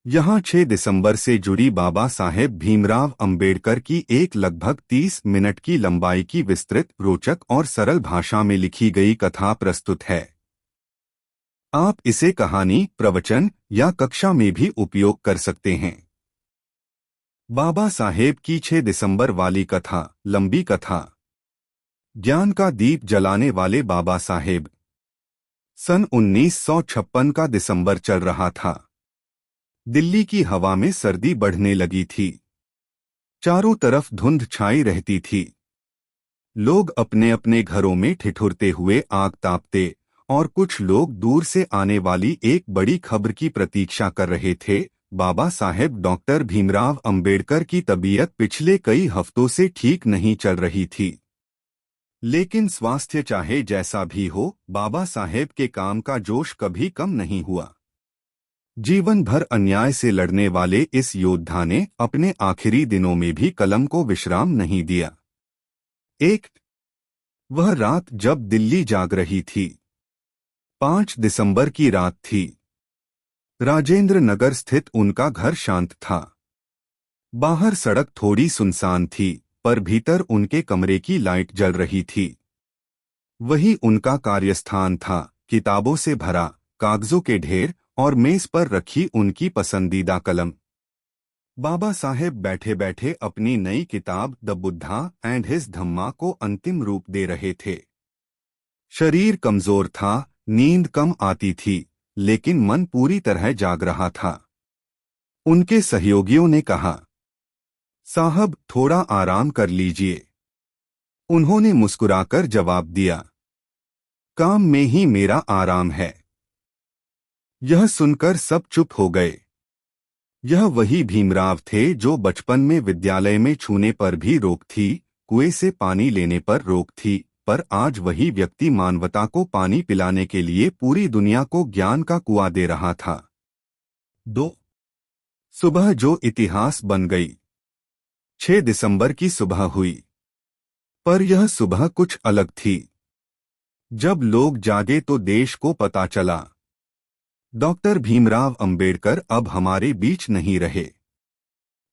यहाँ 6 दिसंबर से जुड़ी बाबा साहेब भीमराव अंबेडकर की एक लगभग 30 मिनट की लंबाई की विस्तृत, रोचक और सरल भाषा में लिखी गई कथा प्रस्तुत है। आप इसे कहानी, प्रवचन या कक्षा में भी उपयोग कर सकते हैं। बाबा साहेब की 6 दिसंबर वाली कथा। लंबी कथा। ज्ञान का दीप जलाने वाले बाबा साहेब। सन 1956 का दिसंबर चल रहा था। दिल्ली की हवा में सर्दी बढ़ने लगी थी। चारों तरफ धुंध छाई रहती थी। लोग अपने अपने घरों में ठिठुरते हुए आग तापते और कुछ लोग दूर से आने वाली एक बड़ी खबर की प्रतीक्षा कर रहे थे। बाबा साहेब डॉक्टर भीमराव अंबेडकर की तबीयत पिछले कई हफ्तों से ठीक नहीं चल रही थी। लेकिन स्वास्थ्य चाहे जैसा भी हो, बाबा साहेब के काम का जोश कभी कम नहीं हुआ। जीवन भर अन्याय से लड़ने वाले इस योद्धा ने अपने आखिरी दिनों में भी कलम को विश्राम नहीं दिया। वह रात जब दिल्ली जाग रही थी। 5 दिसंबर की रात थी। राजेंद्र नगर स्थित उनका घर शांत था। बाहर सड़क थोड़ी सुनसान थी, पर भीतर उनके कमरे की लाइट जल रही थी। वही उनका कार्यस्थान था, किताबों से भरा, कागजों के ढेर और मेज पर रखी उनकी पसंदीदा कलम। बाबा साहेब बैठे बैठे अपनी नई किताब द बुद्धा एंड हिज धम्मा को अंतिम रूप दे रहे थे। शरीर कमजोर था, नींद कम आती थी, लेकिन मन पूरी तरह जाग रहा था। उनके सहयोगियों ने कहा, साहब थोड़ा आराम कर लीजिए। उन्होंने मुस्कुराकर जवाब दिया, काम में ही मेरा आराम है। यह सुनकर सब चुप हो गए। यह वही भीमराव थे जो बचपन में विद्यालय में छूने पर भी रोक थी, कुएं से पानी लेने पर रोक थी, पर आज वही व्यक्ति मानवता को पानी पिलाने के लिए पूरी दुनिया को ज्ञान का कुआं दे रहा था। 2 सुबह जो इतिहास बन गई। 6 दिसंबर की सुबह हुई, पर यह सुबह कुछ अलग थी। जब लोग जागे तो देश को पता चला, डॉक्टर भीमराव अंबेडकर अब हमारे बीच नहीं रहे।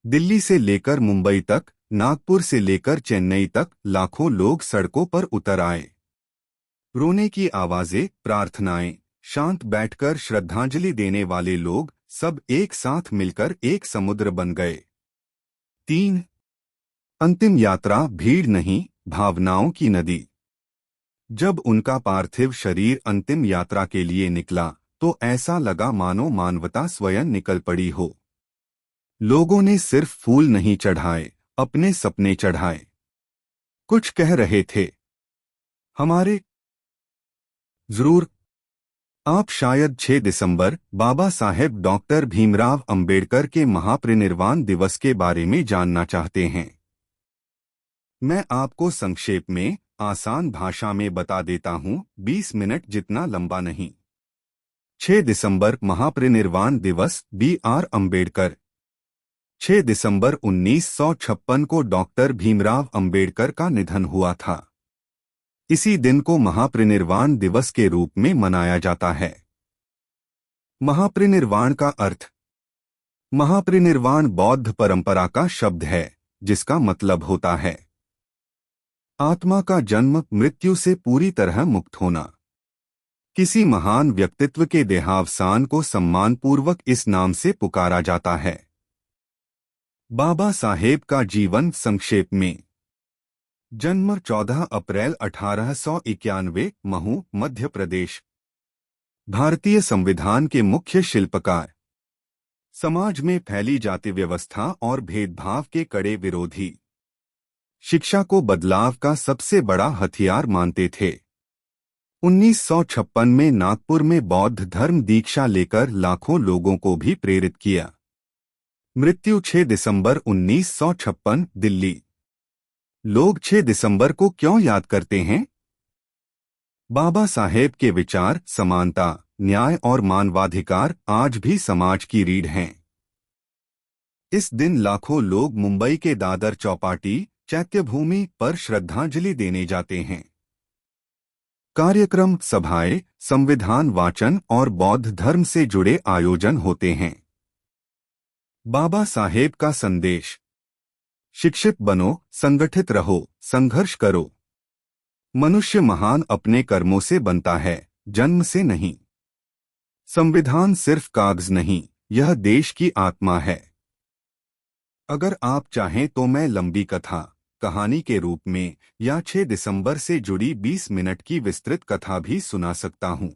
दिल्ली से लेकर मुंबई तक, नागपुर से लेकर चेन्नई तक लाखों लोग सड़कों पर उतर आए। रोने की आवाजें, प्रार्थनाएं, शांत बैठकर श्रद्धांजलि देने वाले लोग, सब एक साथ मिलकर एक समुद्र बन गए। 3 अंतिम यात्रा भीड़ नहीं, भावनाओं की नदी। जब उनका पार्थिव शरीर अंतिम यात्रा के लिए निकला, तो ऐसा लगा मानो मानवता स्वयं निकल पड़ी हो। लोगों ने सिर्फ फूल नहीं चढ़ाए, अपने सपने चढ़ाए। कुछ कह रहे थे, हमारे। जरूर। आप शायद 6 दिसंबर बाबा साहेब डॉक्टर भीमराव अंबेडकर के महापरिनिर्वाण दिवस के बारे में जानना चाहते हैं। मैं आपको संक्षेप में, आसान भाषा में बता देता हूं, 20 मिनट जितना लंबा नहीं। 6 दिसंबर महापरिनिर्वाण दिवस, B.R. अंबेडकर। 6 दिसंबर 1956 को डॉक्टर भीमराव अंबेडकर का निधन हुआ था। इसी दिन को महापरिनिर्वाण दिवस के रूप में मनाया जाता है। महापरिनिर्वाण का अर्थ। महापरिनिर्वाण बौद्ध परंपरा का शब्द है, जिसका मतलब होता है आत्मा का जन्म, मृत्यु से पूरी तरह मुक्त होना। किसी महान व्यक्तित्व के देहावसान को सम्मानपूर्वक इस नाम से पुकारा जाता है। बाबा साहेब का जीवन संक्षेप में। जन्म 14 अप्रैल 1891, महू, मध्य प्रदेश। भारतीय संविधान के मुख्य शिल्पकार। समाज में फैली जाति व्यवस्था और भेदभाव के कड़े विरोधी। शिक्षा को बदलाव का सबसे बड़ा हथियार मानते थे। 1956 में नागपुर में बौद्ध धर्म दीक्षा लेकर लाखों लोगों को भी प्रेरित किया। मृत्यु 6 दिसंबर 1956, दिल्ली। लोग 6 दिसंबर को क्यों याद करते हैं? बाबा साहेब के विचार, समानता, न्याय और मानवाधिकार आज भी समाज की रीढ़ हैं। इस दिन लाखों लोग मुंबई के दादर चौपाटी, चैत्यभूमि पर श्रद्धांजलि देने जाते हैं। कार्यक्रम, सभाएं, संविधान वाचन और बौद्ध धर्म से जुड़े आयोजन होते हैं। बाबा साहेब का संदेश। शिक्षित बनो, संगठित रहो, संघर्ष करो। मनुष्य महान अपने कर्मों से बनता है, जन्म से नहीं। संविधान सिर्फ कागज नहीं, यह देश की आत्मा है। अगर आप चाहें तो मैं लंबी कथा, कहानी के रूप में या 6 दिसंबर से जुड़ी 20 मिनट की विस्तृत कथा भी सुना सकता हूं।